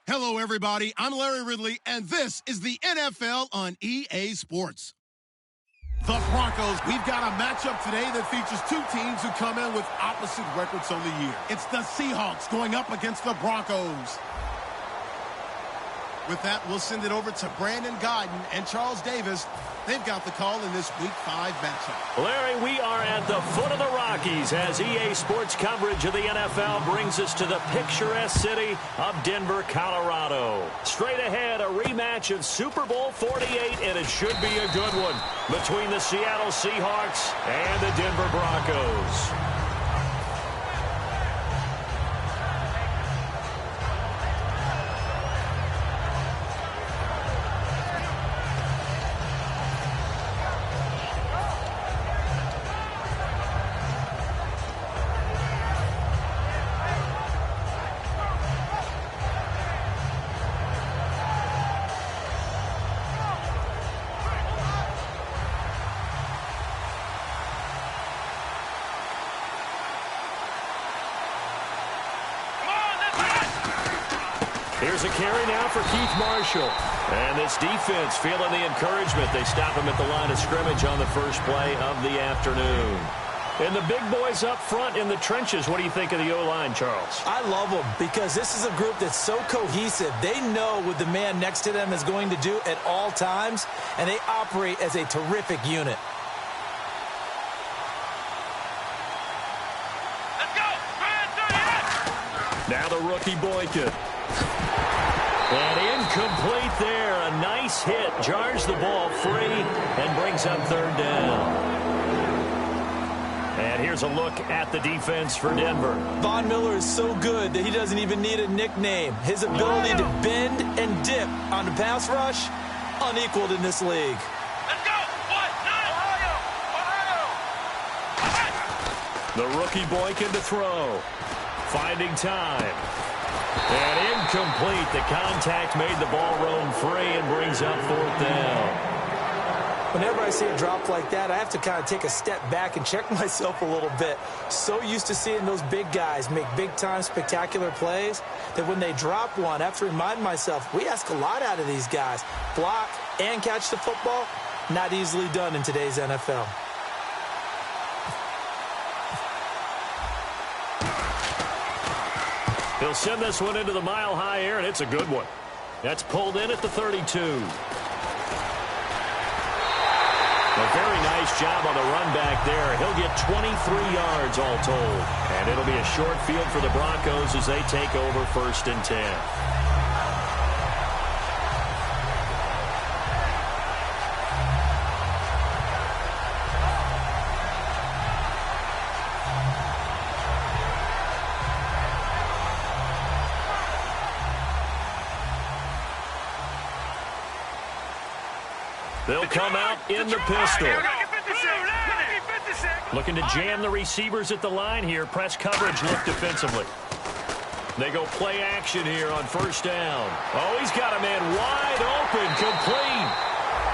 Hello, everybody. I'm Larry Ridley, and this is the NFL on EA Sports. The Broncos, we've got a matchup today that features two teams who come in with opposite records on the year. It's the Seahawks going up against the Broncos. With that, we'll send it over to Brandon Godden and Charles Davis. They've got the call in this Week 5 matchup. Larry, we are at the foot of the Rockies as EA Sports coverage of the NFL brings us to the picturesque city of Denver, Colorado. Straight ahead, a rematch of Super Bowl 48, and it should be a good one between the Seattle Seahawks and the Denver Broncos. Here's a carry now for Keith Marshall. And this defense feeling the encouragement. They stop him at the line of scrimmage on the first play of the afternoon. And the big boys up front in the trenches. What do you think of the O-line, Charles? I love them because this is a group that's so cohesive. They know what the man next to them is going to do at all times, and they operate as a terrific unit. Let's go! Now the rookie Boykin. And incomplete there. A nice hit. Jars the ball free and brings up third down. And here's a look at the defense for Denver. Von Miller is so good that he doesn't even need a nickname. His ability to bend and dip on the pass rush, unequaled in this league. Let's go! Ohio! The rookie Boykin to throw. Finding time. And incomplete. The contact made the ball roam free and brings up fourth down. Whenever I see a drop like that, I have to kind of take a step back and check myself a little bit. So used to seeing those big guys make big-time spectacular plays that when they drop one, I have to remind myself, we ask a lot out of these guys. Block and catch the football, not easily done in today's NFL. He'll send this one into the mile-high air, and it's a good one. That's pulled in at the 32. A very nice job on the run back there. He'll get 23 yards all told. And it'll be a short field for the Broncos as they take over 1st and 10. They'll come out in the pistol. Looking to jam the receivers at the line here. Press coverage look defensively. They go play action here on 1st down. Oh, he's got a man wide open, complete.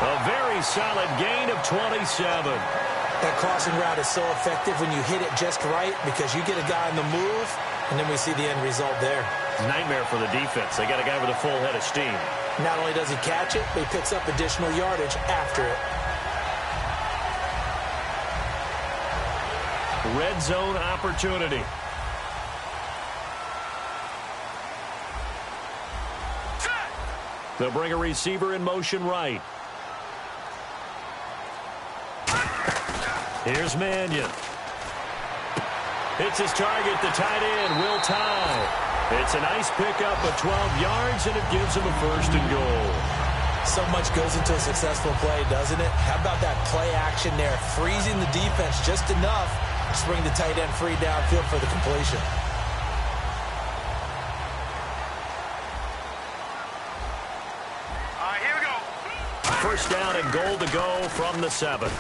A very solid gain of 27. That crossing route is so effective when you hit it just right because you get a guy on the move, and then we see the end result there. Nightmare for the defense. They got a guy with a full head of steam. Not only does he catch it, but he picks up additional yardage after it. Red zone opportunity. They'll bring a receiver in motion right. Here's Mannion. Hits his target, the tight end, Will Tye. It's a nice pickup of 12 yards, and it gives him a 1st and goal. So much goes into a successful play, doesn't it? How about that play action there, freezing the defense just enough to bring the tight end free downfield for the completion. Here we go. 1st down and goal to go from the 7.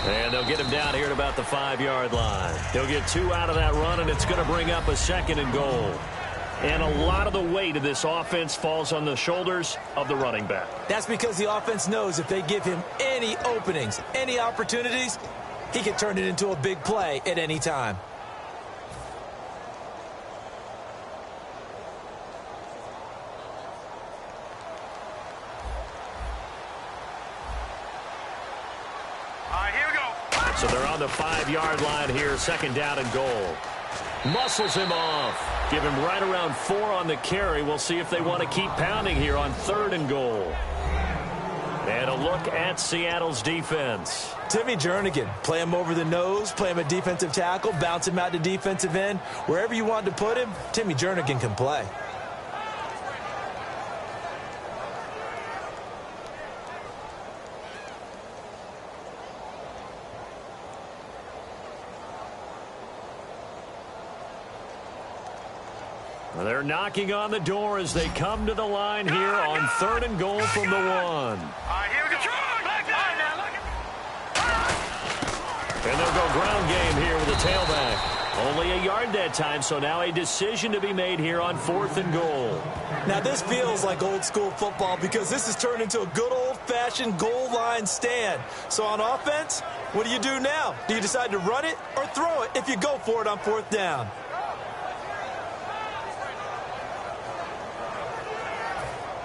And they'll get him down here at about the 5-yard line. They'll get 2 out of that run, and it's going to bring up a 2nd and goal. And a lot of the weight of this offense falls on the shoulders of the running back. That's because the offense knows if they give him any openings, any opportunities, he can turn it into a big play at any time. So they're on the 5-yard line here, second down and goal. Muscles him off. Give him right around 4 on the carry. We'll see if they want to keep pounding here on 3rd and goal. And a look at Seattle's defense. Timmy Jernigan, play him over the nose, play him a defensive tackle, bounce him out to defensive end. Wherever you want to put him, Timmy Jernigan can play. They're knocking on the door as they come to the line here on 3rd and goal from the 1. Here we go. And they'll go ground game here with a tailback. Only a yard that time, so now a decision to be made here on 4th and goal. Now this feels like old school football because this has turned into a good old-fashioned goal line stand. So on offense, what do you do now? Do you decide to run it or throw it if you go for it on 4th down?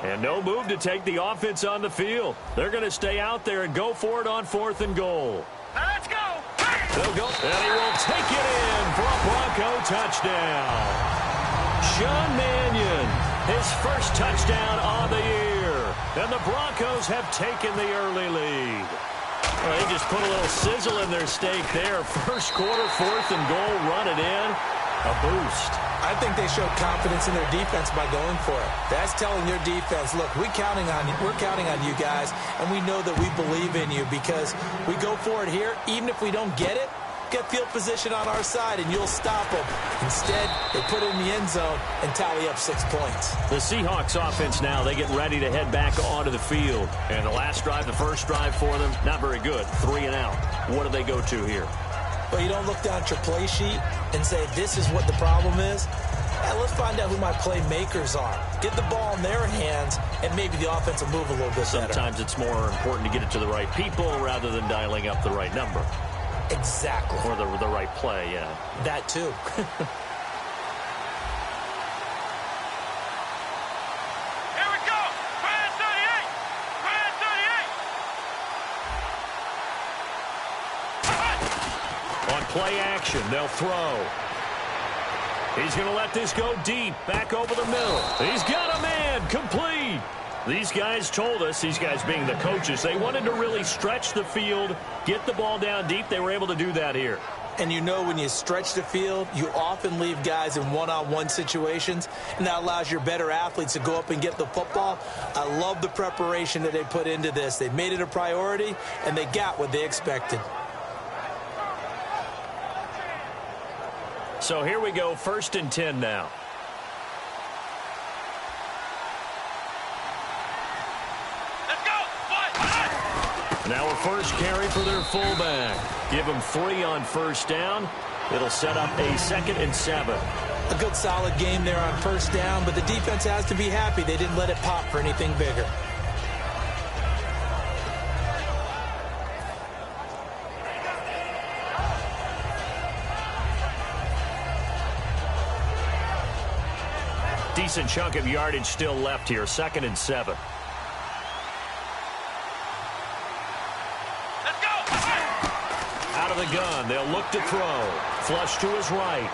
And no move to take the offense on the field. They're going to stay out there and go for it on 4th and goal. Now let's go. They'll go, and he will take it in for a Bronco touchdown. Sean Mannion, his first touchdown on the year. And the Broncos have taken the early lead. Well, they just put a little sizzle in their steak there. First quarter, 4th and goal, run it in. A boost. I think they showed confidence in their defense by going for it. That's telling their defense, look, we're counting on you guys, and we know that we believe in you because we go for it here. Even if we don't get it, get field position on our side, and you'll stop them. Instead, they put it in the end zone and tally up 6 points. The Seahawks offense now, they get ready to head back onto the field. And the last drive, the first drive for them, not very good. 3 and out. What do they go to here? Well, you don't look down at your play sheet and say, this is what the problem is. Yeah, let's find out who my playmakers are. Get the ball in their hands, and maybe the offense will move a little bit better. Sometimes it's more important to get it to the right people rather than dialing up the right number. Exactly. Or the right play, yeah. That too. Here we go. Brand 38. Brand 38. On play action, they'll throw. He's going to let this go deep, back over the middle. He's got a man, complete. These guys told us, these guys being the coaches, they wanted to really stretch the field, get the ball down deep. They were able to do that here. And you know when you stretch the field, you often leave guys in one-on-one situations, and that allows your better athletes to go up and get the football. I love the preparation that they put into this. They made it a priority, and they got what they expected. So here we go, 1st and 10 now. Let's go. Now a first carry for their fullback. Give them 3 on 1st down. It'll set up a 2nd and 7. A good solid game there on 1st down, but the defense has to be happy they didn't let it pop for anything bigger. Decent chunk of yardage still left here, 2nd and 7. Let's go. Out of the gun, they'll look to throw. Flush to his right.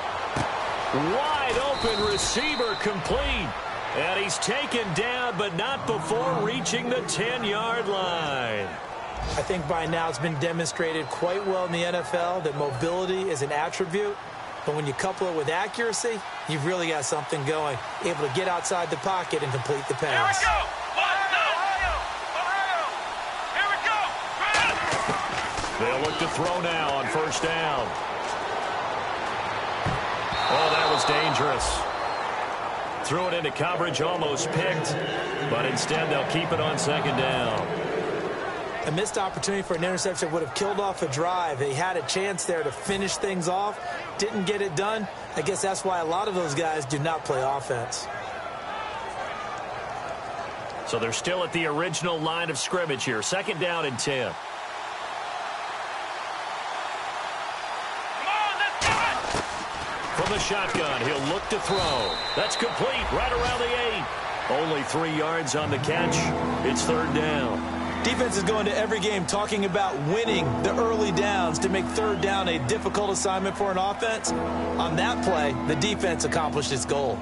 Wide open receiver complete. And he's taken down, but not before reaching the 10-yard line. I think by now it's been demonstrated quite well in the NFL that mobility is an attribute. But when you couple it with accuracy, you've really got something going. Able to get outside the pocket and complete the pass. Here we go. Ohio. Here we go. They'll look to throw now on 1st down. Oh, that was dangerous. Threw it into coverage, almost picked. But instead, they'll keep it on 2nd down. A missed opportunity for an interception would have killed off a drive. They had a chance there to finish things off. Didn't get it done. I guess that's why a lot of those guys do not play offense. So they're still at the original line of scrimmage here. 2nd down and 10. From the shotgun, he'll look to throw. That's complete right around the 8. Only 3 yards on the catch. It's 3rd down. Defense is going to every game talking about winning the early downs to make third down a difficult assignment for an offense. On that play, the defense accomplished its goal.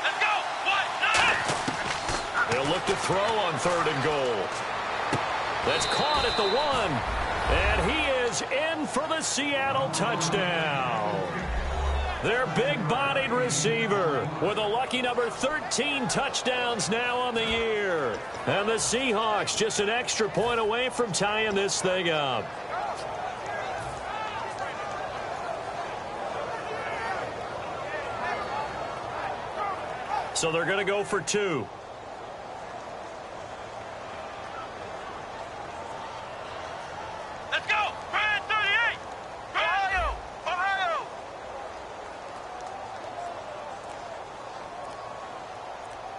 Let's go. What? They'll look to throw on 3rd and goal. That's caught at the 1. And he is in for the Seattle touchdown. Their big-bodied receiver with a lucky number 13 touchdowns now on the year. And the Seahawks just an extra point away from tying this thing up. So they're going to go for 2. Let's go. Brand 38. Ohio. Ohio.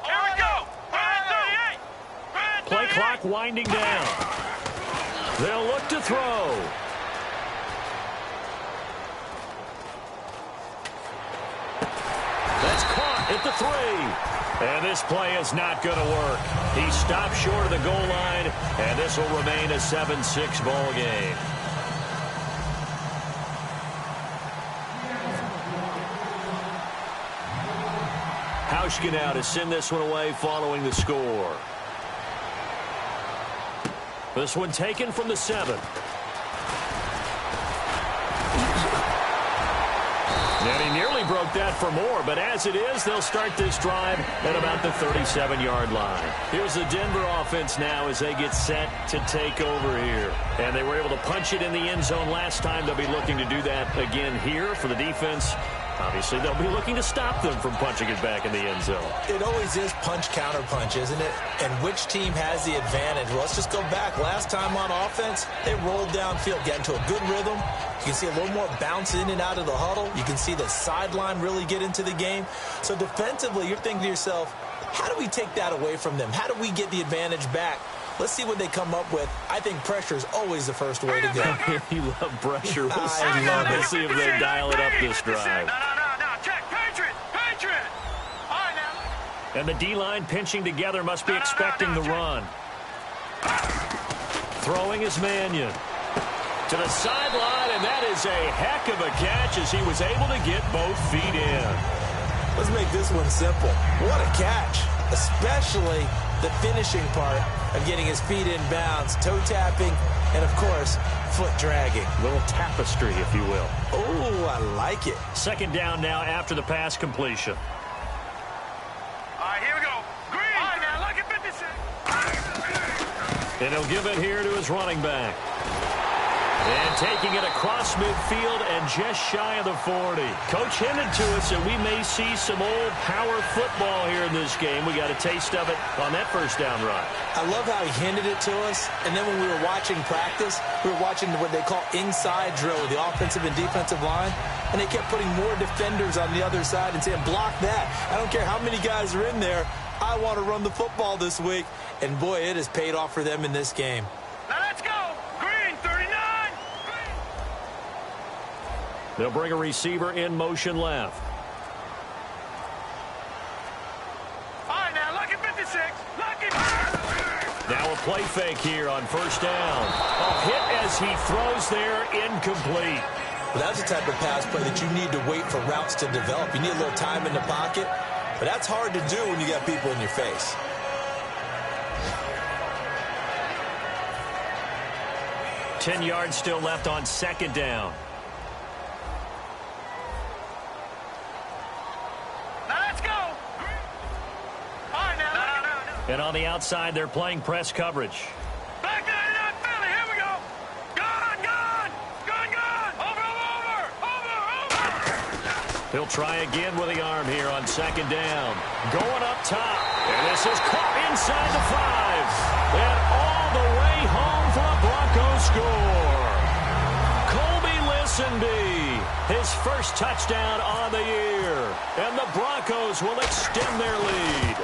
Here we go. Brand 38. Brand 38. Play clock winding down. They'll look to throw. That's caught at the 3. And this play is not going to work. He stopped short of the goal line, and this will remain a 7-6 ball game. Hauschka now to send this one away following the score. This one taken from the 7. And he nearly broke that for more, but as it is, they'll start this drive at about the 37-yard line. Here's the Denver offense now as they get set to take over here. And they were able to punch it in the end zone last time. They'll be looking to do that again here for the defense. Obviously, they'll be looking to stop them from punching it back in the end zone. It always is punch-counter-punch, isn't it? And which team has the advantage? Well, let's just go back. Last time on offense, they rolled downfield, get into a good rhythm. You can see a little more bounce in and out of the huddle. You can see the sideline really get into the game. So defensively, you're thinking to yourself, how do we take that away from them? How do we get the advantage back? Let's see what they come up with. I think pressure is always the first way to go. You love pressure. We'll see, I love it. We'll see if they dial it up this drive. No. Check. Patriot. Patriot. All right, now. And the D-line pinching together must be expecting the run. Throwing is Mannion. To the sideline, and that is a heck of a catch as he was able to get both feet in. Let's make this one simple. What a catch, especially the finishing part of getting his feet in bounds, toe tapping, and, of course, foot dragging. A little tapestry, if you will. Oh, I like it. 2nd down now after the pass completion. All right, here we go. Green. All right, now, look at 56. And he'll give it here to his running back. And taking it across midfield and just shy of the 40. Coach hinted to us that we may see some old power football here in this game. We got a taste of it on that 1st down run. I love how he hinted it to us. And then when we were watching practice, we were watching what they call inside drill with the offensive and defensive line. And they kept putting more defenders on the other side and saying, block that. I don't care how many guys are in there. I want to run the football this week. And, boy, it has paid off for them in this game. Now let's go. Green, 39. They'll bring a receiver in motion left. All right, now, look at 56. Look at... Now a play fake here on 1st down. A hit as he throws there, incomplete. Well, that's the type of pass play that you need to wait for routes to develop. You need a little time in the pocket, but that's hard to do when you got people in your face. Ten yards still left on 2nd down. Now let's go. All right, now. And on the outside, they're playing press coverage. Back 99 Philly. Here we go. Gone. Over. He'll try again with the arm here on 2nd down. Going up top. And this is caught inside the 5. And all the way home for a Broncos score. Colby Listenby, his 1st touchdown on the year. And the Broncos will extend their lead.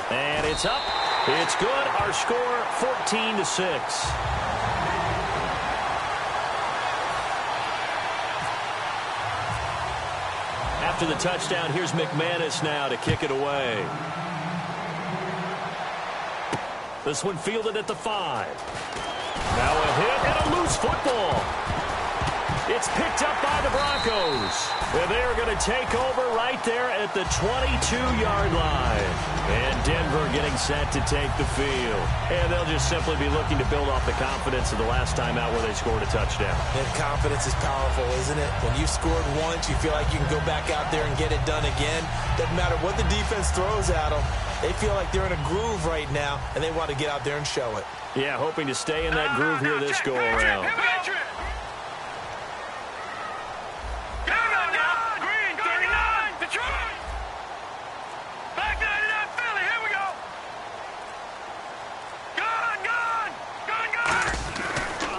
And it's up. It's good. Our score, 14-6. after the touchdown, here's McManus now to kick it away. This one fielded at the 5. Now a hit and a loose football. It's picked up by the Broncos. And they are going to take over right there at the 22-yard line. And Denver getting set to take the field. And they'll just simply be looking to build off the confidence of the last time out where they scored a touchdown. And confidence is powerful, isn't it? When you've scored once, you feel like you can go back out there and get it done again. Doesn't matter what the defense throws at them. They feel like they're in a groove right now, and they want to get out there and show it. Yeah, hoping to stay in that groove here this go-around.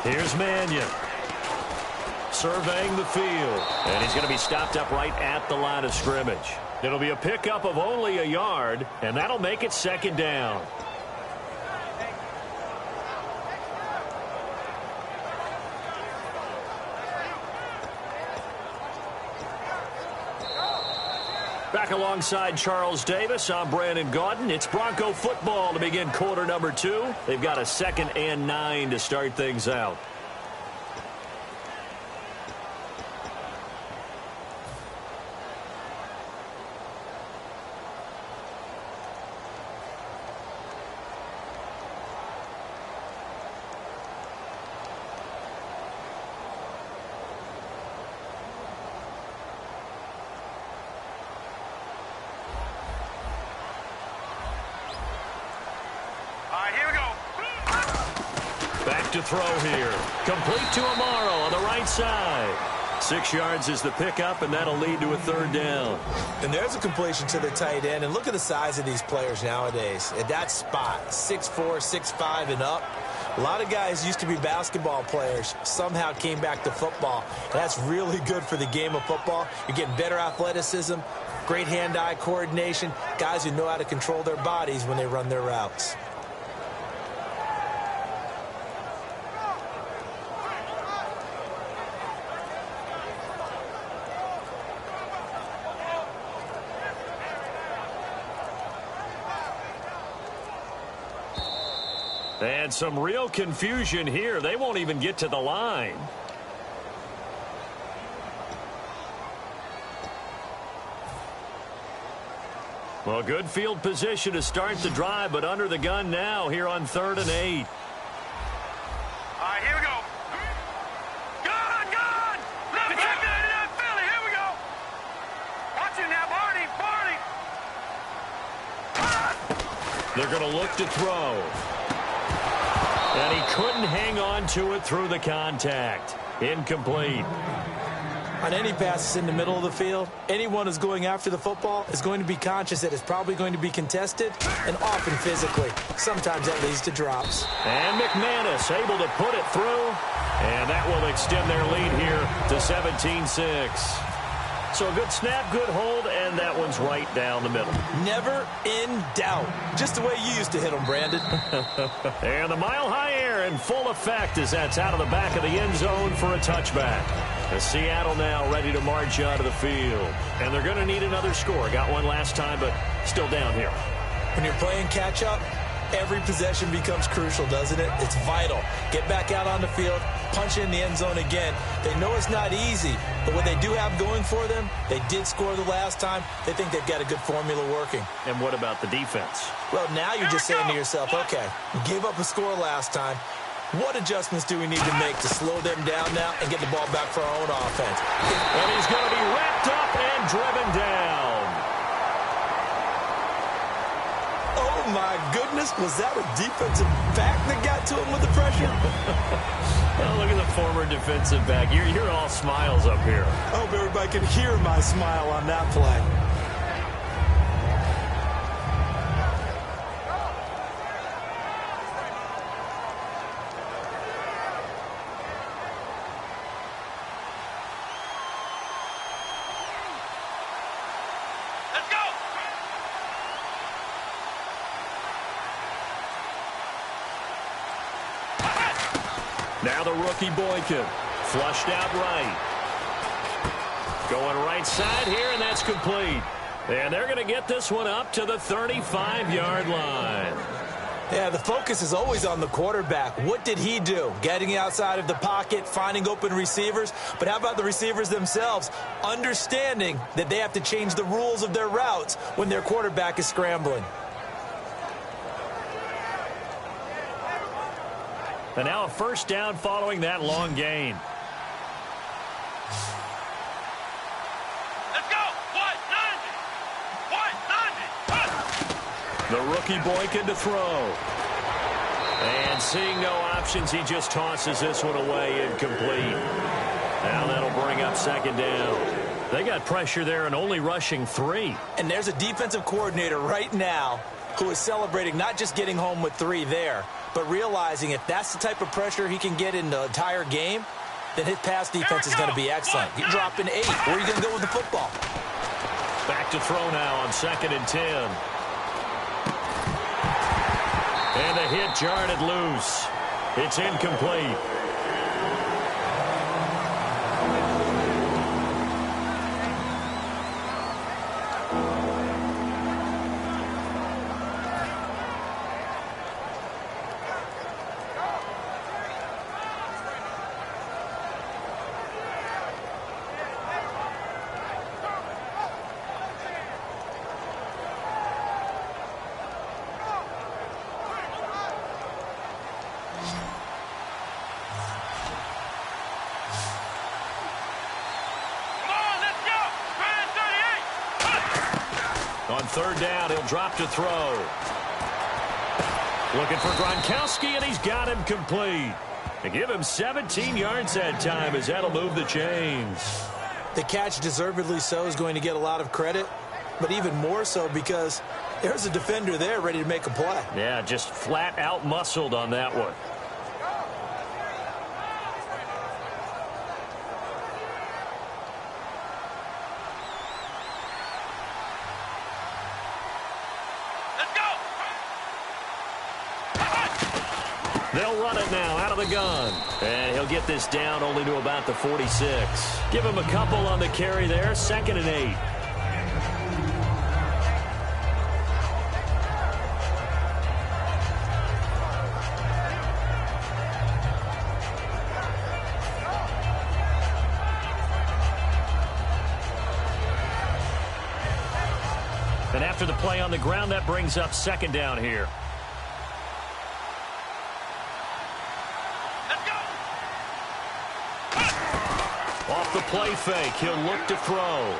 Here's Mannion surveying the field, and he's going to be stopped up right at the line of scrimmage. It'll be a pickup of only a yard, and that'll make it second down. Back alongside Charles Davis, I'm Brandon Gaudin. It's Bronco football to begin quarter number 2. They've got a 2nd and 9 to start things out. To throw here. Complete to Amaro on the right side. 6 yards is the pickup, and that'll lead to a 3rd down. And there's a completion to the tight end. And look at the size of these players nowadays. At that spot, 6'4", 6'5", and up. A lot of guys used to be basketball players, somehow came back to football. And that's really good for the game of football. You're getting better athleticism, great hand-eye coordination, guys who know how to control their bodies when they run their routes. And some real confusion here. They won't even get to the line. Well, good field position to start the drive, but under the gun now here on 3rd and 8. All right, here we go. Gone! Left back, Philly, here we go. Watch it now, Barney. They're going to look to throw. And he couldn't hang on to it through the contact. Incomplete. On any passes in the middle of the field, anyone who's going after the football is going to be conscious that it's probably going to be contested and often physically. Sometimes that leads to drops. And McManus able to put it through. And that will extend their lead here to 17-6. So a good snap, good hold, and that one's right down the middle. Never in doubt. Just the way you used to hit them, Brandon. And the mile-high air in full effect as that's out of the back of the end zone for a touchback. The Seattle now ready to march out of the field. And they're going to need another score. Got one last time, but still down here. When you're playing catch-up, every possession becomes crucial, doesn't it? It's vital. Get back out on the field, punch in the end zone again. They know it's not easy, but what they do have going for them, they did score the last time. They think they've got a good formula working. And what about the defense? Well, now you're just saying to yourself, okay, we gave up a score last time. What adjustments do we need to make to slow them down now and get the ball back for our own offense? And he's going to be wrapped up and driven down. Oh, my goodness. Was that a defensive back that got to him with the pressure? Oh, look at the former defensive back. You're all smiles up here. I hope everybody can hear my smile on that play. Now the rookie Boykin, flushed out right. Going right side here, and that's complete. And they're going to get this one up to the 35-yard line. Yeah, the focus is always on the quarterback. What did he do? Getting outside of the pocket, finding open receivers. But how about the receivers themselves? Understanding that they have to change the rules of their routes when their quarterback is scrambling. And now a first down following that long gain. Let's go. 190. 190. The rookie Boykin to throw. And seeing no options, he just tosses this one away, incomplete. Now that'll bring up second down. They got pressure there and only rushing 3. And there's a defensive coordinator right now who is celebrating not just getting home with 3 there, but realizing if that's the type of pressure he can get in the entire game, then his pass defense is going to be excellent. You're dropping 8. Where are you going to go with the football? Back to throw now on 2nd and 10. And the hit jarred it loose. It's incomplete. On 3rd down, he'll drop to throw. Looking for Gronkowski, and he's got him complete. They give him 17 yards that time, as that'll move the chains. The catch, deservedly so, is going to get a lot of credit, but even more so because there's a defender there ready to make a play. Yeah, just flat out muscled on that one. They'll run it now out of the gun. And he'll get this down only to about the 46. Give him a couple on the carry there. 2nd and 8. And after the play on the ground, that brings up 2nd down here. Off the play fake, he'll look to throw.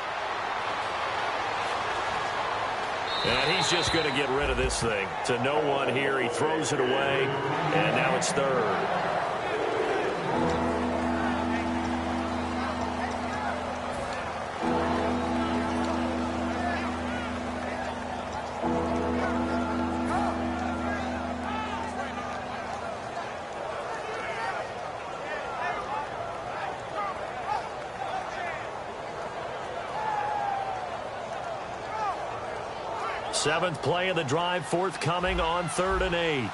And he's just going to get rid of this thing. To no one here, he throws it away, and now it's 3rd. Seventh play of the drive, forthcoming on 3rd and 8.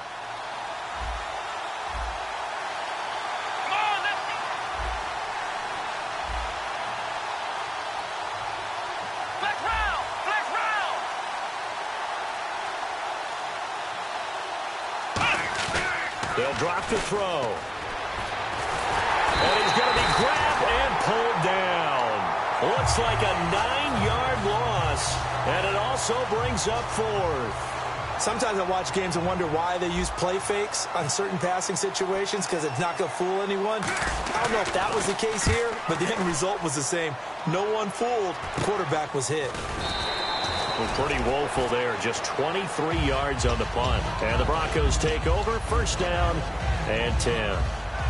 They'll drop to throw. And he's going to be grabbed and pulled down. Looks like a 9-yard loss. And it also brings up 4th. Sometimes I watch games and wonder why they use play fakes on certain passing situations, because it's not going to fool anyone. I don't know if that was the case here, but the end result was the same. No one fooled. The quarterback was hit. Well, pretty woeful there. Just 23 yards on the punt. And the Broncos take over. 1st down and 10.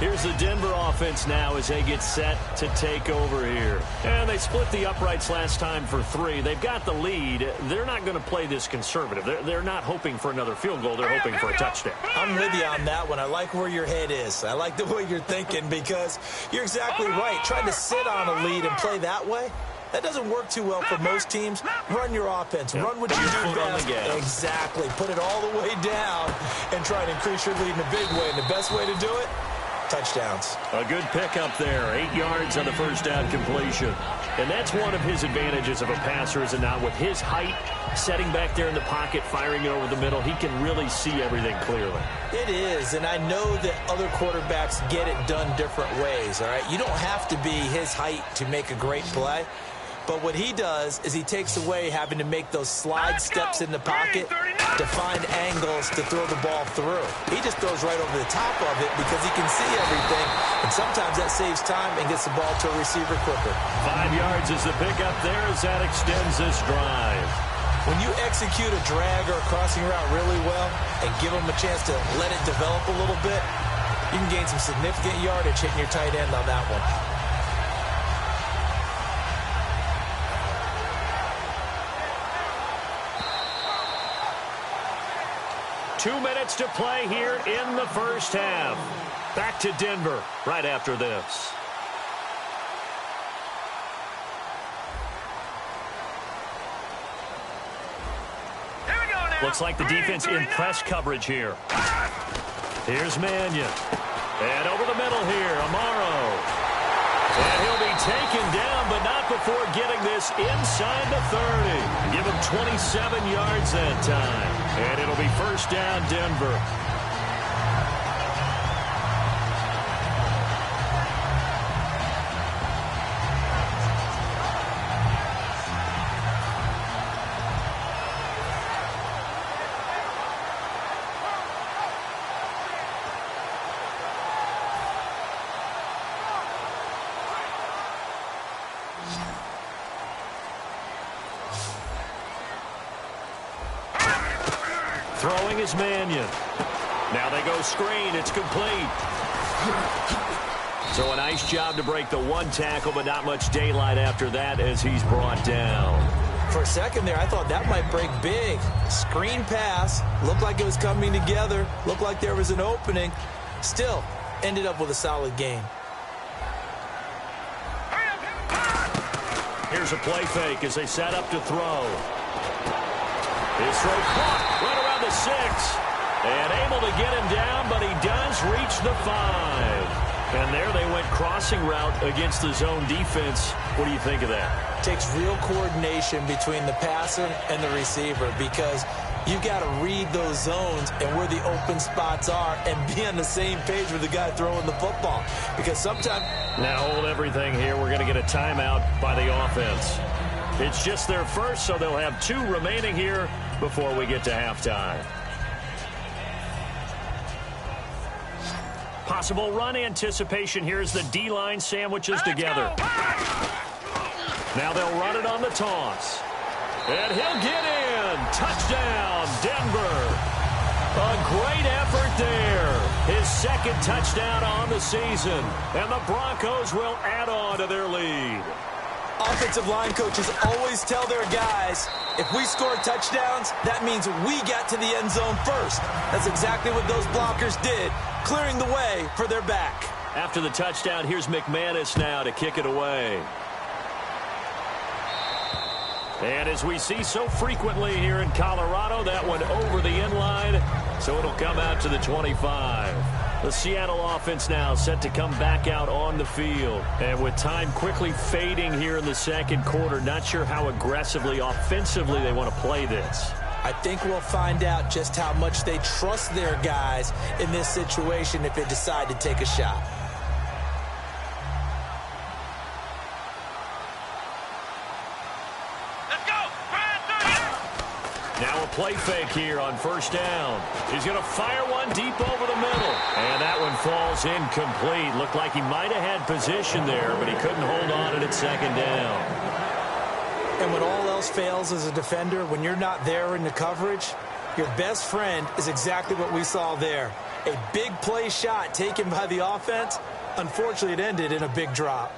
Here's the Denver offense now as they get set to take over here. And they split the uprights last time for 3. They've got the lead. They're not going to play this conservative. They're not hoping for another field goal. They're hoping for a touchdown. I'm with you on that one. I like where your head is. I like the way you're thinking, because you're exactly right. Trying to sit on a lead and play that way, that doesn't work too well for most teams. Run your offense. Yep. Run what you do best. Exactly. Put it all the way down and try to increase your lead in a big way. And the best way to do it, touchdowns. A good pickup there. 8 yards on the first down completion. And that's one of his advantages of a passer, is it not? With his height, setting back there in the pocket, firing it over the middle, he can really see everything clearly. It is, and I know that other quarterbacks get it done different ways, all right? You don't have to be his height to make a great play. But what he does is he takes away having to make those slide steps in the pocket to find angles to throw the ball through. He just throws right over the top of it because he can see everything, and sometimes that saves time and gets the ball to a receiver quicker. 5 yards is the pickup there as that extends this drive. When you execute a drag or a crossing route really well and give them a chance to let it develop a little bit, you can gain some significant yardage hitting your tight end on that one. 2 minutes to play here in the first half. Back to Denver right after this. Here we go now. Looks like the defense in press coverage here. Here's Mannion. And over the middle here, Amaro. And he'll be taken down, but not before getting this inside the 30. Give him 27 yards that time. And it'll be first down, Denver. Throwing is Mannion. Now they go screen. It's complete. So a nice job to break the one tackle, but not much daylight after that as he's brought down. For a second there, I thought that might break big. Screen pass. Looked like it was coming together. Looked like there was an opening. Still, ended up with a solid game. Here's a play fake as they set up to throw. His throw caught right around the 6. And able to get him down, but he does reach the 5. And there they went crossing route against the zone defense. What do you think of that? Takes real coordination between the passer and the receiver because you've got to read those zones and where the open spots are and be on the same page with the guy throwing the football. Because sometimes... Now hold everything here. We're going to get a timeout by the offense. It's just their first, so they'll have 2 remaining here before we get to halftime. Possible run anticipation here as the D-line sandwiches together. Now they'll run it on the toss. And he'll get in. Touchdown, Denver. A great effort there. His second touchdown on the season. And the Broncos will add on to their lead. Offensive line coaches always tell their guys, if we score touchdowns, that means we got to the end zone first. That's exactly what those blockers did, clearing the way for their back. After the touchdown, here's McManus now to kick it away. And as we see so frequently here in Colorado, that one over the end line, so it'll come out to the 25. The Seattle offense now set to come back out on the field. And with time quickly fading here in the second quarter, not sure how aggressively, offensively they want to play this. I think we'll find out just how much they trust their guys in this situation if they decide to take a shot. Now a play fake here on first down. He's going to fire one deep over the middle. And that one falls incomplete. Looked like he might have had position there, but he couldn't hold on at second down. And when all else fails as a defender, when you're not there in the coverage, your best friend is exactly what we saw there. A big play shot taken by the offense. Unfortunately, it ended in a big drop.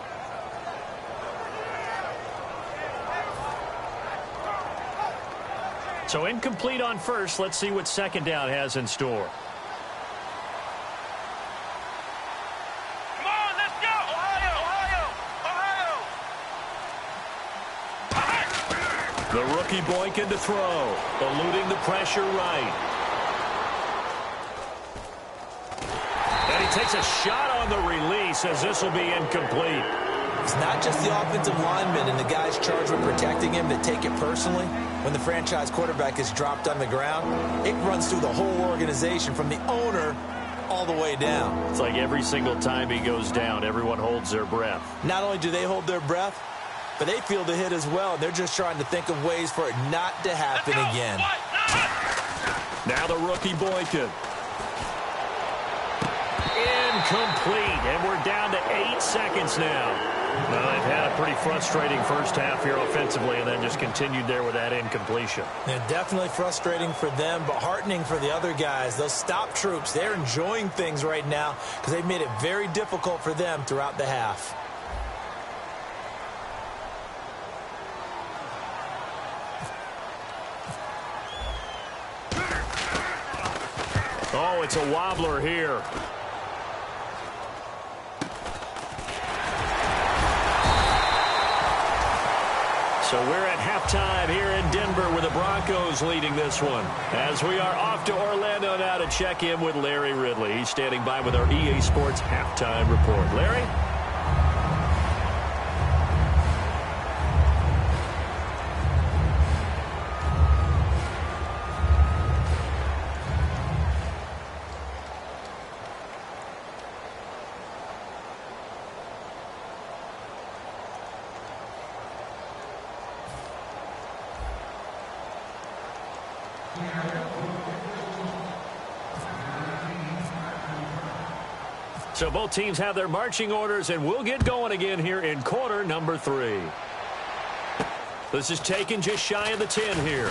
So incomplete on first. Let's see what second down has in store. Come on, let's go! Ohio! The rookie Boykin to throw, eluding the pressure right. And he takes a shot on the release as this will be incomplete. It's not just the offensive linemen and the guys charged with protecting him that take it personally. When the franchise quarterback is dropped on the ground, it runs through the whole organization from the owner all the way down. It's like every single time he goes down, everyone holds their breath. Not only do they hold their breath, but they feel the hit as well. They're just trying to think of ways for it not to happen again. Now the rookie Boykin. Incomplete, and we're down to 8 seconds now. Well, they've had a pretty frustrating first half here offensively and then just continued there with that incompletion. Yeah, definitely frustrating for them, but heartening for the other guys. Those stop troops, they're enjoying things right now because they've made it very difficult for them throughout the half. Oh, it's a wobbler here. So we're at halftime here in Denver with the Broncos leading this one. As we are off to Orlando now to check in with Larry Ridley. He's standing by with our EA Sports halftime report. Larry? So both teams have their marching orders, and we'll get going again here in quarter number 3. This is taken just shy of the 10 here.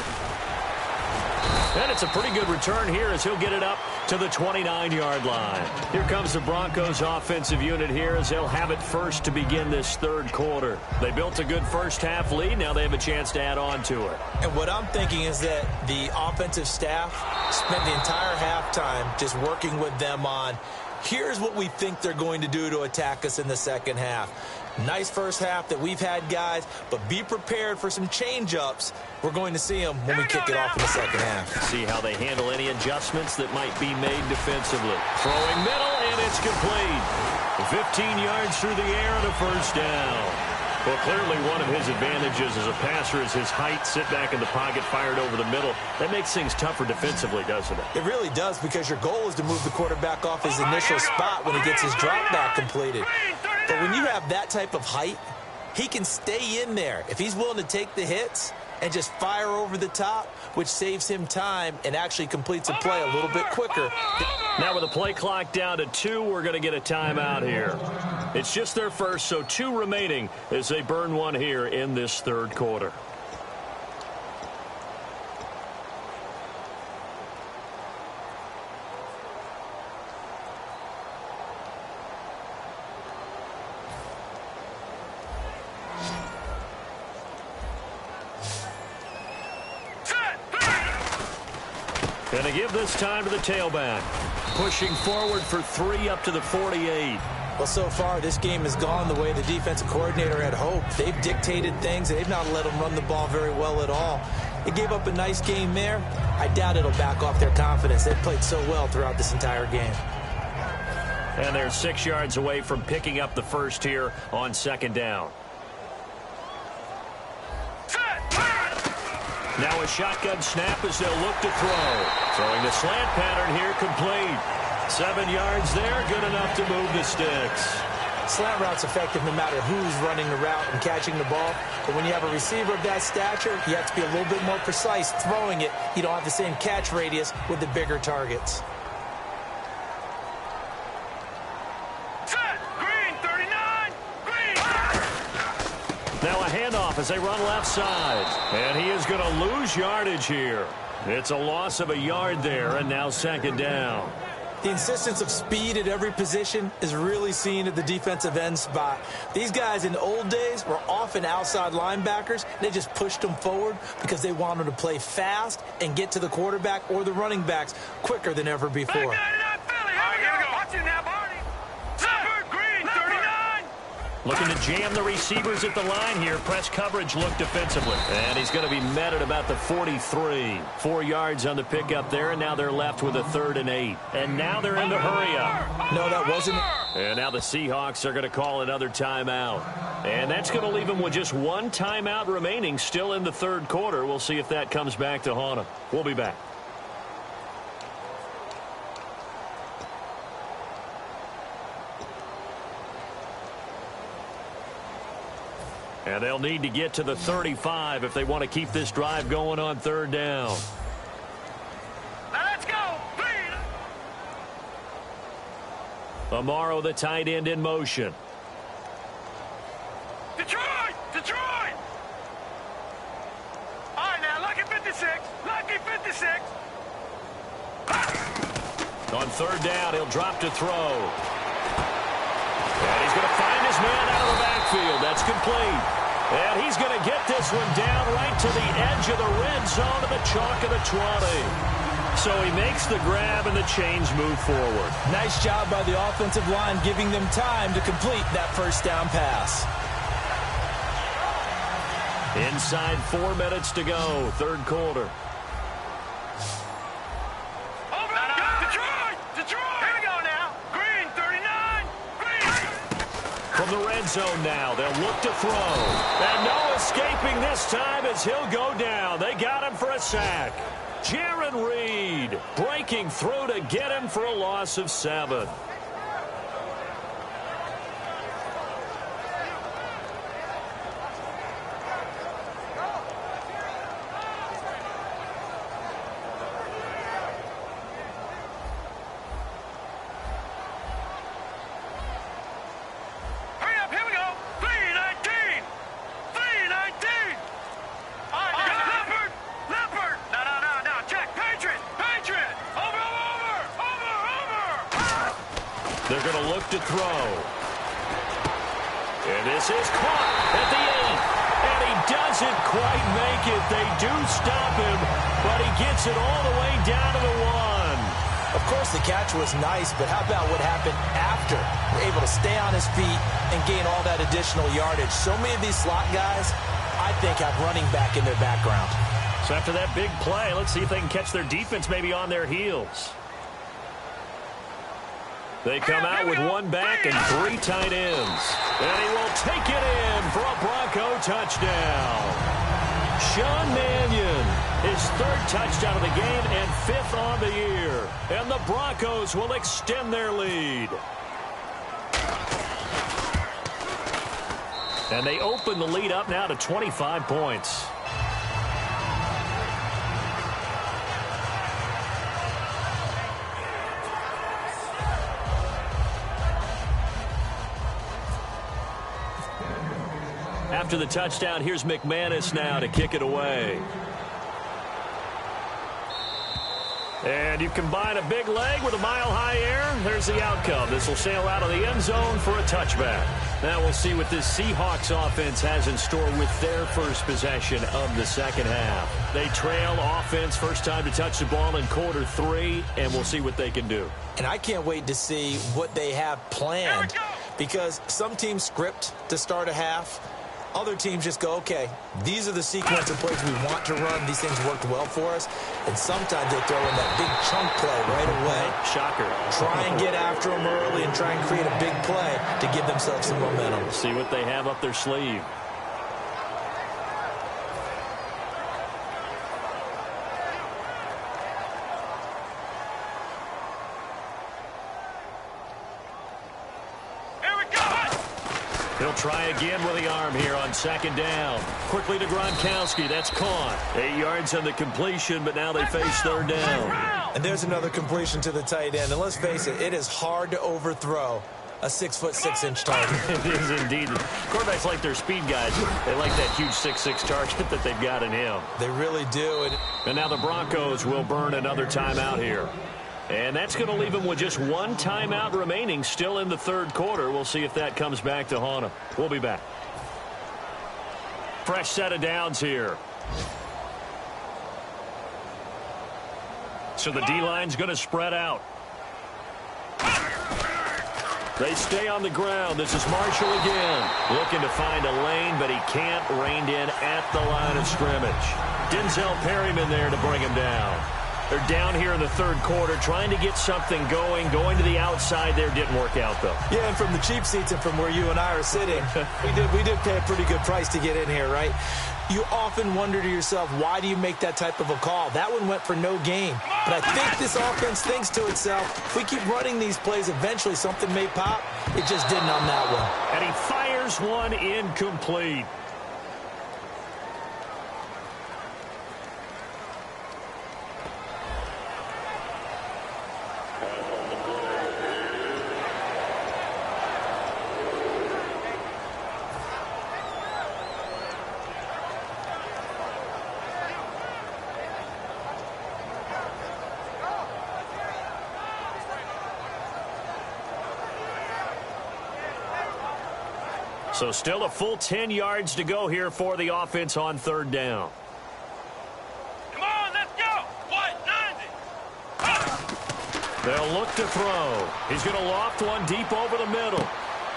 And it's a pretty good return here as he'll get it up to the 29-yard line. Here comes the Broncos offensive unit here as they'll have it first to begin this third quarter. They built a good first half lead. Now they have a chance to add on to it. And what I'm thinking is that the offensive staff spent the entire halftime just working with them on, here's what we think they're going to do to attack us in the second half. Nice first half that we've had, guys, but be prepared for some change-ups. We're going to see them when we kick it off in the second half. See how they handle any adjustments that might be made defensively. Throwing middle, and it's complete. 15 yards through the air and a first down. Well, clearly one of his advantages as a passer is his height. Sit back in the pocket, fired over the middle. That makes things tougher defensively, doesn't it? It really does, because your goal is to move the quarterback off his initial spot when he gets his drop back completed. But when you have that type of height, he can stay in there. If he's willing to take the hits and just fire over the top, which saves him time and actually completes a play a little bit quicker. Now with the play clock down to 2, we're going to get a timeout here. It's just their first, so 2 remaining as they burn one here in this third quarter. Going to give this time to the tailback. Pushing forward for 3 up to the 48. Well, so far, this game has gone the way the defensive coordinator had hoped. They've dictated things. They've not let them run the ball very well at all. They gave up a nice game there. I doubt it'll back off their confidence. They've played so well throughout this entire game. And they're 6 yards away from picking up the first here on second down. Now a shotgun snap as they'll look to throw. Throwing the slant pattern here, complete. 7 yards there, good enough to move the sticks. Slant route's effective no matter who's running the route and catching the ball. But when you have a receiver of that stature, you have to be a little bit more precise throwing it. You don't have the same catch radius with the bigger targets. Now a handoff as they run left side. And he is going to lose yardage here. It's a loss of a yard there, and now second down. The insistence of speed at every position is really seen at the defensive end spot. These guys in the old days were often outside linebackers. They just pushed them forward because they wanted to play fast and get to the quarterback or the running backs quicker than ever before. Looking to jam the receivers at the line here. Press coverage look defensively. And he's going to be met at about the 43. 4 yards on the pickup there, and now they're left with a 3rd and 8. And now they're in the hurry up. No, that wasn't. And now the Seahawks are going to call another timeout. And that's going to leave them with just 1 timeout remaining still in the 3rd quarter. We'll see if that comes back to haunt them. We'll be back. And they'll need to get to the 35 if they want to keep this drive going on 3rd down. Let's go. Amaro, the tight end, in motion. Detroit! Detroit! All right, now, lucky 56. Lucky 56. On 3rd down, he'll drop to throw. And he's going to find his man out of the backfield. That's complete. And he's going to get this one down right to the edge of the red zone of the chalk of the 20. So he makes the grab and the chains move forward. Nice job by the offensive line giving them time to complete that 1st down pass. Inside 4 minutes to go, 3rd quarter. From the red zone now, they'll look to throw. And no escaping this time as he'll go down. They got him for a sack. Jaron Reed breaking through to get him for a loss of 7. They're going to look to throw. And this is caught at the 8. And he doesn't quite make it. They do stop him, but he gets it all the way down to the 1. Of course, the catch was nice, but how about what happened after? We're able to stay on his feet and gain all that additional yardage. So many of these slot guys, I think, have running back in their background. So after that big play, let's see if they can catch their defense maybe on their heels. They come out with 1 back and 3 tight ends. And he will take it in for a Bronco touchdown. Sean Mannion, his 3rd touchdown of the game and 5th on the year. And the Broncos will extend their lead. And they open the lead up now to 25 points. After the touchdown, here's McManus now to kick it away. And you combine a big leg with a mile-high air, there's the outcome. This will sail out of the end zone for a touchback. Now we'll see what this Seahawks offense has in store with their first possession of the 2nd half. They trail offense, first time to touch the ball in quarter 3, and we'll see what they can do. And I can't wait to see what they have planned, because some teams script to start a half. Other teams just go, okay, these are the sequence of plays we want to run. These things worked well for us. And sometimes they throw in that big chunk play right away. Shocker. Try and get after them early and try and create a big play to give themselves some momentum. See what they have up their sleeve. He'll try again with the arm here on 2nd down. Quickly to Gronkowski. That's caught. 8 yards on the completion, but now they face 3rd down. And there's another completion to the tight end. And let's face it, it is hard to overthrow a 6'6" target. It is indeed. Quarterbacks like their speed guys. They like that huge 6'6" target that they've got in him. They really do. And now the Broncos will burn another timeout here. And that's going to leave them with just 1 timeout remaining still in the 3rd quarter. We'll see if that comes back to haunt them. We'll be back. Fresh set of downs here. So the D-line's going to spread out. They stay on the ground. This is Marshall again. Looking to find a lane, but he can't. Reined in at the line of scrimmage. Denzel Perryman there to bring him down. They're down here in the third quarter, trying to get something going. Going to the outside there didn't work out, though. Yeah, and from the cheap seats and from where you and I are sitting, we did pay a pretty good price to get in here, right? You often wonder to yourself, why do you make that type of a call? That one went for no gain. But I think this offense thinks to itself, if we keep running these plays, eventually something may pop. It just didn't on that one. And he fires one incomplete. So still a full 10 yards to go here for the offense on third down. Come on, let's go. What? 90. They'll look to throw. He's going to loft one deep over the middle.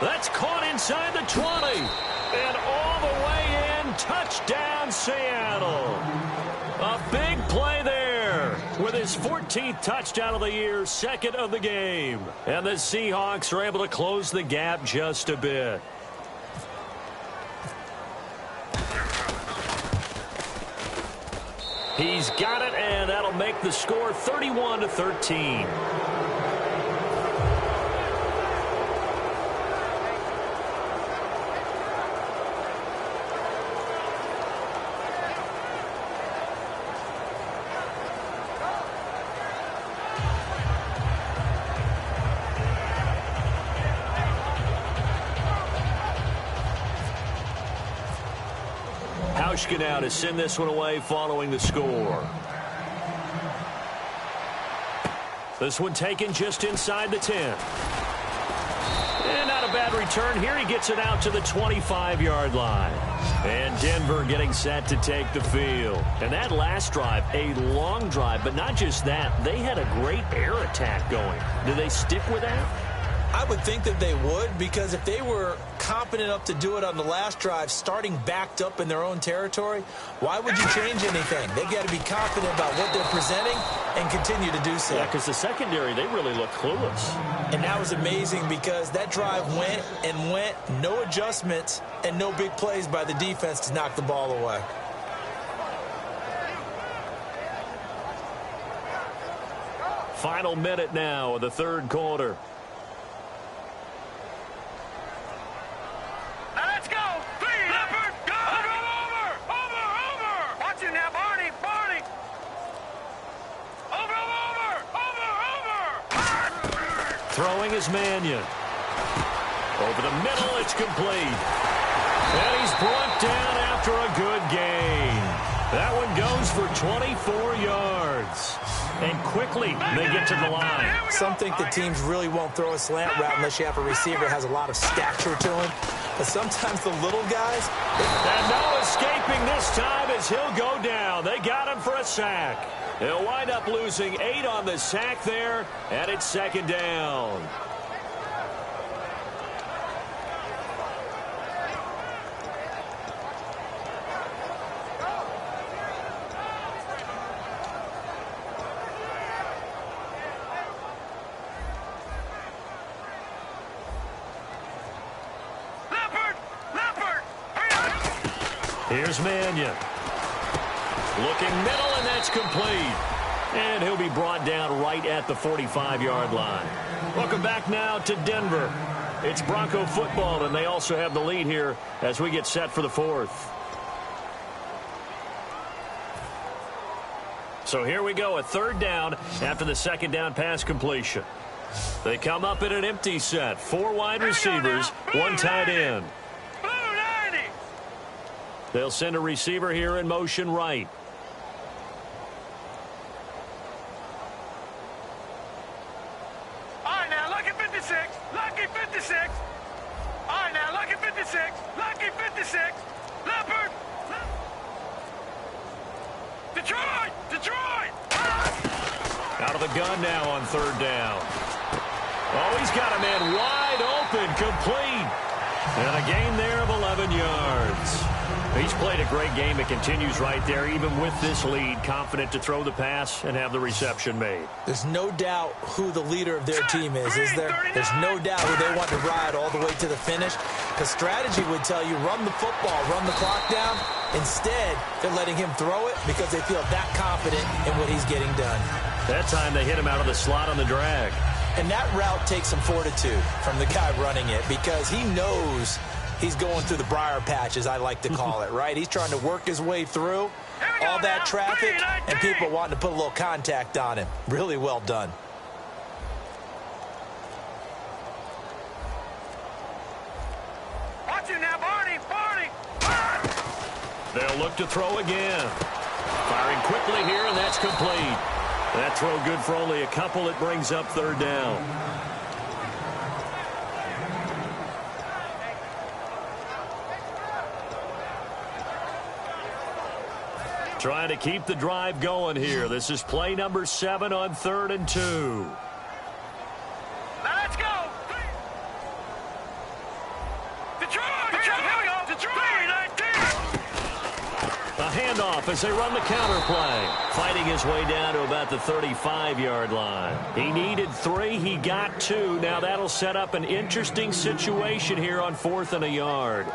That's caught inside the 20. And all the way in. Touchdown, Seattle. A big play there with his 14th touchdown of the year, second of the game. And the Seahawks are able to close the gap just a bit. He's got it, and that'll make the score 31-13. Now to send this one away following the score. This one taken just inside the 10. And not a bad return here. He gets it out to the 25-yard line. And Denver getting set to take the field. And that last drive, a long drive, but not just that. They had a great air attack going. Do they stick with that? I would think that they would, because if they were confident enough to do it on the last drive, starting backed up in their own territory, why would you change anything? They've got to be confident about what they're presenting and continue to do so. Yeah, because the secondary, they really look clueless. And that was amazing because that drive went and went, no adjustments and no big plays by the defense to knock the ball away. Final minute now of the third quarter. Throwing is Mannion. Over the middle, it's complete. And he's brought down after a good gain. That one goes for 24 yards. And quickly, they get to the line. Some think that teams really won't throw a slant route unless you have a receiver that has a lot of stature to him. But sometimes the little guys... And no escaping this time as he'll go down. They got him for a sack. They'll wind up losing 8 on the sack there, and it's second down. Here's Mannion. Looking middle, and that's complete. And he'll be brought down right at the 45-yard line. Welcome back now to Denver. It's Bronco football, and they also have the lead here as we get set for the fourth. So here we go, a third down after the second down pass completion. They come up in an empty set. 4 wide receivers, 1 tight end. They'll send a receiver here in motion right. All right, now, lucky 56. Lucky 56. All right, now, lucky 56. Lucky 56. Leopard. Detroit. Detroit. Out of the gun now on third down. Oh, he's got a man wide open. complete. And a gain there of 11 yards. He's played a great game. It continues right there, even with this lead, confident to throw the pass and have the reception made. There's no doubt who the leader of their team is there? There's no doubt who they want to ride all the way to the finish. Because strategy would tell you, run the football, run the clock down. Instead, they're letting him throw it because they feel that confident in what he's getting done. That time they hit him out of the slot on the drag. And that route takes some fortitude from the guy running it because he knows he's going through the briar patch, as I like to call it, right? He's trying to work his way through all that traffic and people wanting to put a little contact on him. Really well done. Watch it now, Barney. They'll look to throw again. Firing quickly here, and that's complete. That throw good for only a couple. It brings up third down. Trying to keep the drive going here. This is play number 7 on 3rd and 2. Let's go. Detroit. Here we go. Detroit. A handoff as they run the counter play. Fighting his way down to about the 35-yard line. He needed 3. He got 2. Now that'll set up an interesting situation here on 4th and a yard.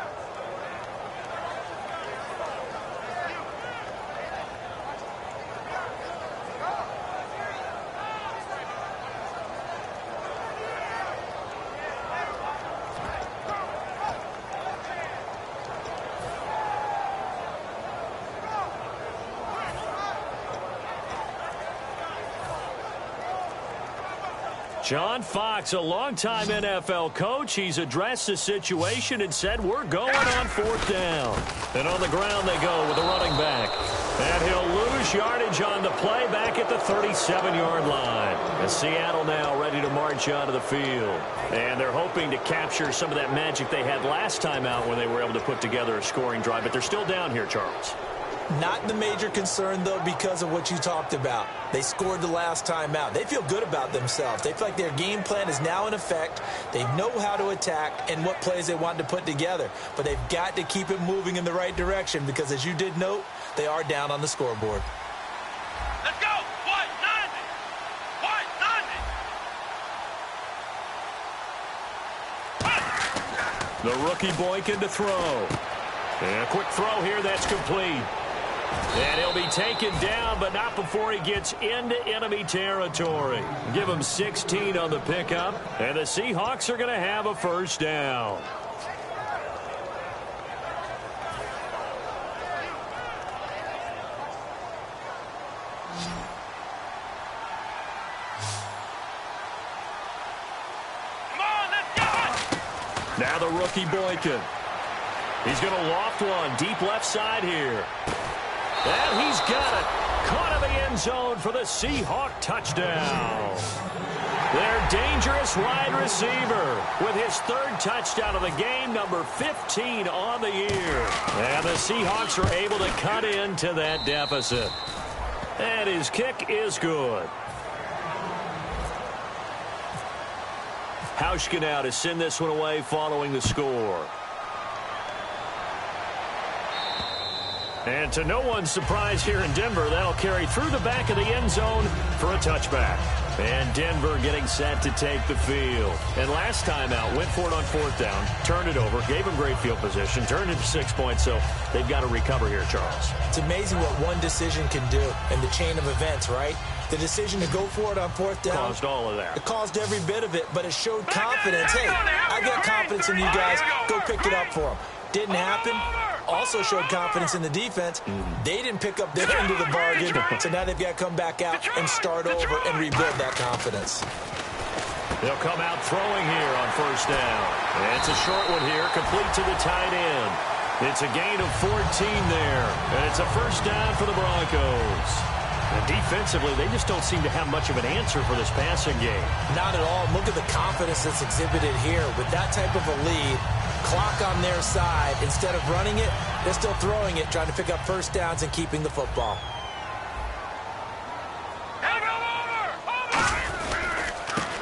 John Fox, a longtime NFL coach. He's addressed the situation and said, we're going on 4th down. And on the ground they go with a running back. And he'll lose yardage on the play back at the 37-yard line. And Seattle now ready to march onto the field. And they're hoping to capture some of that magic they had last time out when they were able to put together a scoring drive. But they're still down here, Charles. Not the major concern, though, because of what you talked about. They scored the last time out. They feel good about themselves. They feel like their game plan is now in effect. They know how to attack and what plays they want to put together. But they've got to keep it moving in the right direction because, as you did note, they are down on the scoreboard. Let's go. White 90. The rookie Boykin to throw. And a quick throw here, that's complete. And he'll be taken down, but not before he gets into enemy territory. Give him 16 on the pickup, and the Seahawks are going to have a first down. Come on, let's go. Now the rookie Boykin. He's going to loft one deep left side here. And he's got it. Caught in the end zone for the Seahawk touchdown. Their dangerous wide receiver with his 3rd touchdown of the game, number 15 on the year. And the Seahawks are able to cut into that deficit. And his kick is good. Hauschka now to send this one away following the score. And to no one's surprise here in Denver, that'll carry through the back of the end zone for a touchback. And Denver getting set to take the field. And last time out, went for it on 4th down, turned it over, gave them great field position, turned it to 6 points, so they've got to recover here, Charles. It's amazing what one decision can do in the chain of events, right? The decision to go for it on 4th down. Caused all of that. It caused every bit of it, but it showed confidence. Hey, I got confidence in you guys. Go pick it up for them. Didn't happen. Also showed confidence in the defense. They didn't pick up their end of the bargain, so now they've got to come back out and start over and rebuild that confidence. They'll come out throwing here on 1st down. And it's a short one here, complete to the tight end. It's a gain of 14 there, and it's a first down for the Broncos. And defensively, they just don't seem to have much of an answer for this passing game. Not at all. Look at the confidence that's exhibited here. With that type of a lead, clock on their side, instead of running it, they're still throwing it, trying to pick up first downs and keeping the football.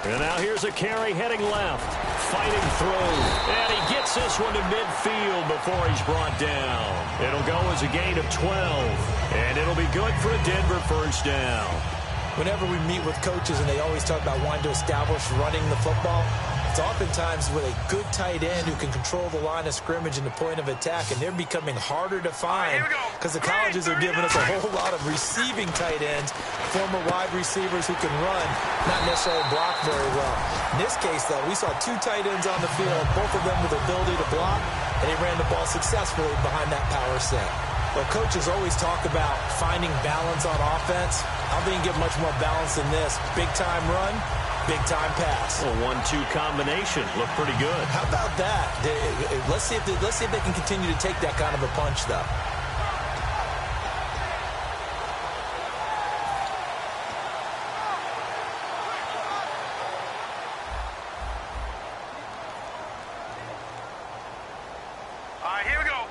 And now here's a carry heading left. fighting through. And he gets this one to midfield before he's brought down. It'll go as a gain of 12. And it'll be good for a Denver first down. Whenever we meet with coaches and they always talk about wanting to establish running the football, it's oftentimes with a good tight end who can control the line of scrimmage and the point of attack, and they're becoming harder to find because the colleges are giving us a whole lot of receiving tight ends, former wide receivers who can run, not necessarily block very well. In this case, though, we saw two tight ends on the field, both of them with the ability to block, and they ran the ball successfully behind that power set. Well, coaches always talk about finding balance on offense. I don't think you get much more balance than this. Big-time run, big-time pass. A 1-2 combination. Look pretty good. How about that? Let's see if they can continue to take that kind of a punch, though. All right, here we go.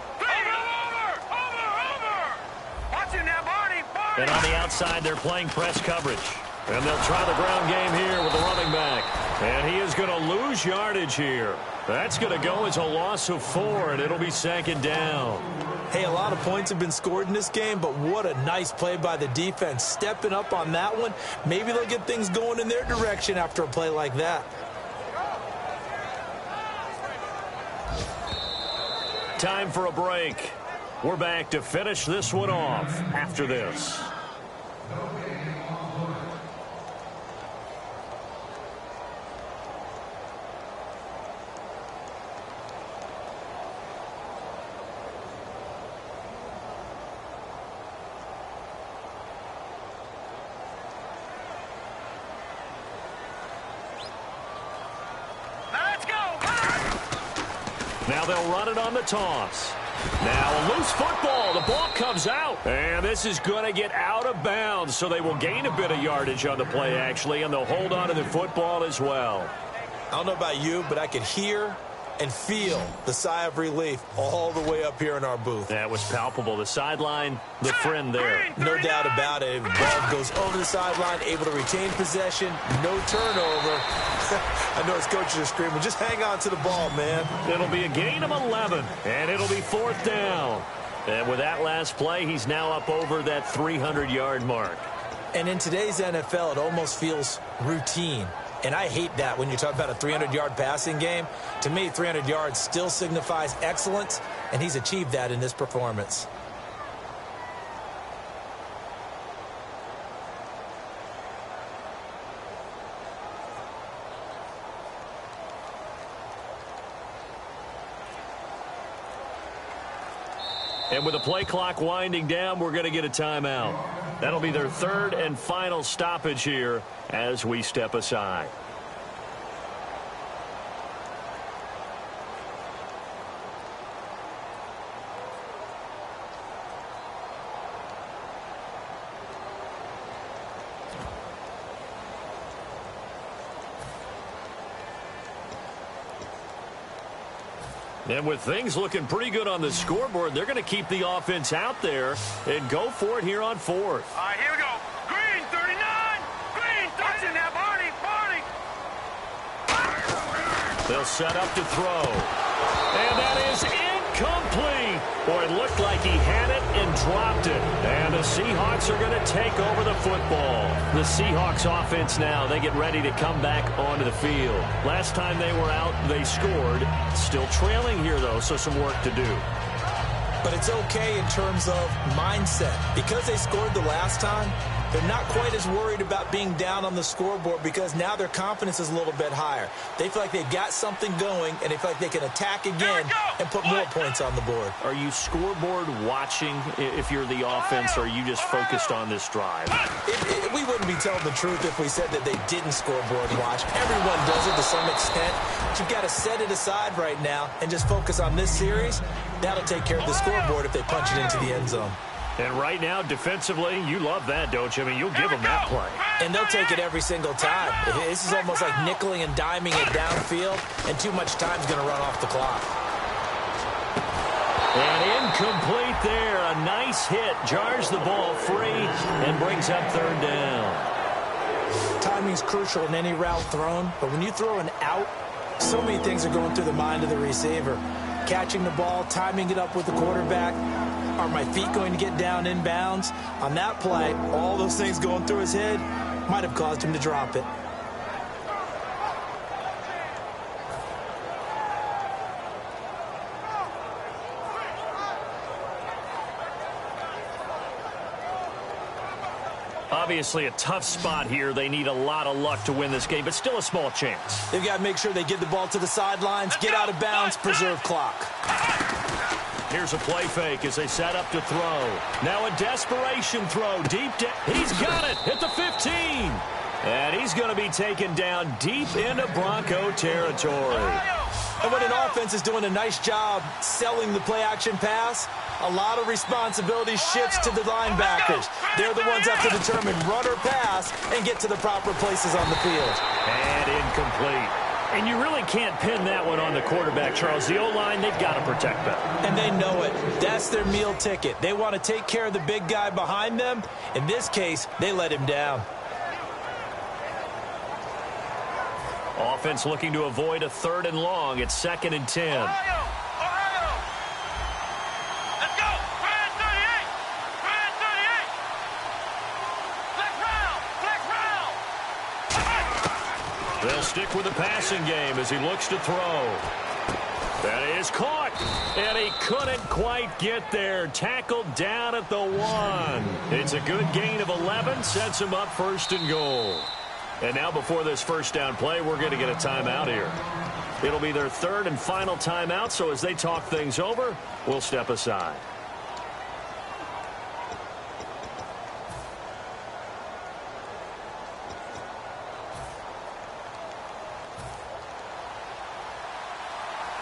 And on the outside, they're playing press coverage. And they'll try the ground game here with the running back. And he is going to lose yardage here. That's going to go as a loss of 4, and it'll be second down. Hey, a lot of points have been scored in this game, but what a nice play by the defense. Stepping up on that one. Maybe they'll get things going in their direction after a play like that. Time for a break. We're back to finish this one off after this. Let's go. Now they'll run it on the toss. Now a loose football. The ball comes out. And this is going to get out of bounds, so they will gain a bit of yardage on the play, actually, and they'll hold on to the football as well. I don't know about you, but I could hear and feel the sigh of relief all the way up here in our booth. That was palpable. The sideline, the friend there. No doubt about it. Ball goes over the sideline, able to retain possession, no turnover. I know his coaches are screaming, just hang on to the ball, man. It'll be a gain of 11, and it'll be 4th down. And with that last play, he's now up over that 300-yard mark. And in today's NFL, it almost feels routine. And I hate that when you talk about a 300-yard passing game. To me, 300 yards still signifies excellence, and he's achieved that in this performance. And with the play clock winding down, we're going to get a timeout. That'll be their 3rd and final stoppage here as we step aside. And with things looking pretty good on the scoreboard, they're going to keep the offense out there and go for it here on 4th. All right, here we go. Green, 39. Green, touching that, Barney. They'll set up to throw. And that is incomplete. Boy, it looked like he had it and dropped it. And the Seahawks are going to take over the football. The Seahawks offense now, they get ready to come back onto the field. Last time they were out, they scored. Still trailing here, though, so some work to do. But it's okay in terms of mindset. Because they scored the last time, they're not quite as worried about being down on the scoreboard because now their confidence is a little bit higher. They feel like they've got something going, and they feel like they can attack again and put more points on the board. Are you scoreboard watching if you're the offense, or are you just focused on this drive? We wouldn't be telling the truth if we said that they didn't scoreboard watch. Everyone does it to some extent. But you've got to set it aside right now and just focus on this series. That'll take care of the scoreboard if they punch it into the end zone. And right now, defensively, you love that, don't you? I mean, you'll give them that play. And they'll take it every single time. This is almost like nickeling and diming it downfield, and too much time's going to run off the clock. And incomplete there. A nice hit. Jars the ball free and brings up 3rd down. Timing's crucial in any route thrown, but when you throw an out So many things are going through the mind of the receiver. Catching the ball, timing it up with the quarterback. Are my feet going to get down inbounds? On that play, all those things going through his head might have caused him to drop it. Obviously a tough spot here. They need a lot of luck to win this game, but still a small chance. They've got to make sure they get the ball to the sidelines, get out of bounds, preserve clock. Here's a play fake as they set up to throw. Now a desperation throw deep down. He's got it at the 15. And he's going to be taken down deep into Bronco territory. And when an offense is doing a nice job selling the play-action pass, a lot of responsibility shifts to the linebackers. They're the ones that have to determine run or pass and get to the proper places on the field. And incomplete. And you really can't pin that one on the quarterback, Charles. The O-line, they've got to protect that. And they know it. That's their meal ticket. They want to take care of the big guy behind them. In this case, they let him down. Offense looking to avoid a 3rd and long. It's 2nd and 10. Ohio! Let's go! Brand 38! Brand 38! Flex round! They'll stick with the passing game as he looks to throw. That is caught, and he couldn't quite get there. Tackled down at the 1. It's a good gain of 11, sets him up 1st and goal. And now before this first down play, we're going to get a timeout here. It'll be their 3rd and final timeout, so as they talk things over, we'll step aside.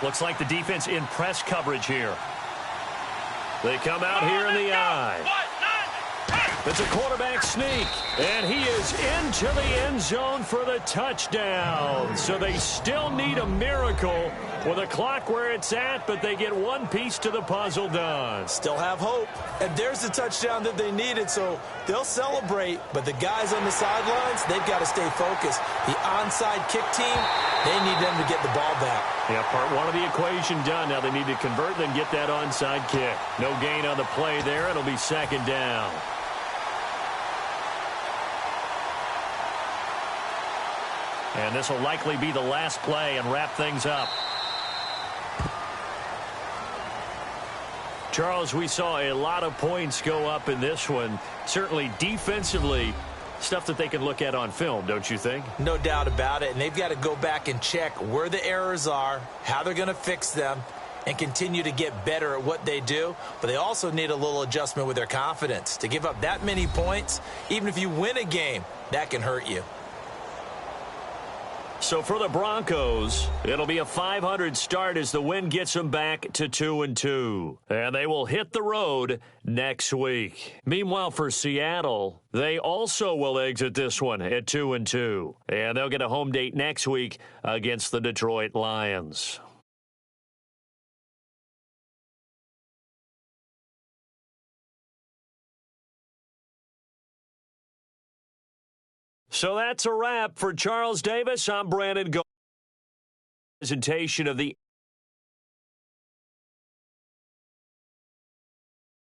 Looks like the defense in press coverage here. They come out here in the eye. It's a quarterback sneak, and he is into the end zone for the touchdown. So they still need a miracle with a clock where it's at, but they get one piece to the puzzle done. Still have hope. And there's the touchdown that they needed, so they'll celebrate. But the guys on the sidelines, they've got to stay focused. The onside kick team, they need them to get the ball back. Yeah, part 1 of the equation done. Now they need to convert, then get that onside kick. No gain on the play there. It'll be 2nd down. And this will likely be the last play and wrap things up. Charles, we saw a lot of points go up in this one. Certainly defensively, stuff that they can look at on film, don't you think? No doubt about it. And they've got to go back and check where the errors are, how they're going to fix them, and continue to get better at what they do. But they also need a little adjustment with their confidence. To give up that many points, even if you win a game, that can hurt you. So for the Broncos, it'll be a .500 start as the win gets them back to 2-2. And they will hit the road next week. Meanwhile, for Seattle, they also will exit this one at 2-2. And they'll get a home date next week against the Detroit Lions. So that's a wrap for Charles Davis. I'm Brandon Go. Presentation of the